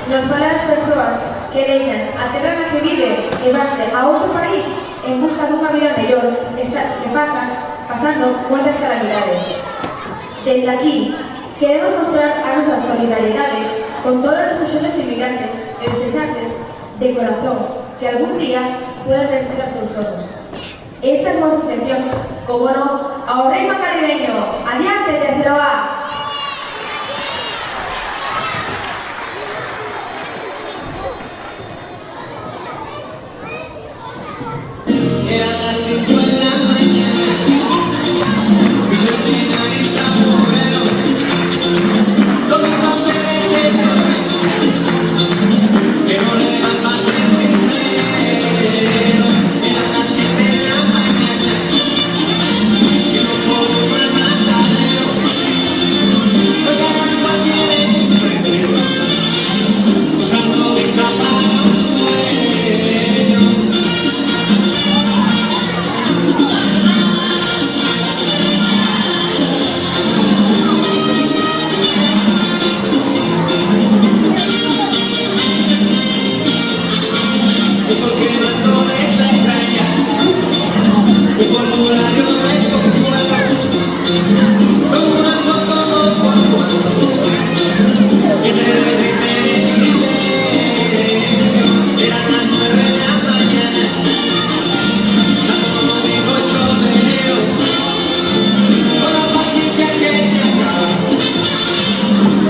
nos fala das persoas que deixan a terra na que viven e vanse a outro país en busca dunha vida mellor que pasan pasando moitas calamidades. Desde aquí, queremos mostrar a nosa solidariedade con todos os refugiados inmigrantes e deseantes de corazón que algún día puedan realizar os seus sonos. Estas boas intencións, como no, ao ritmo caribeño. Adiante, tercero A.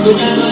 Una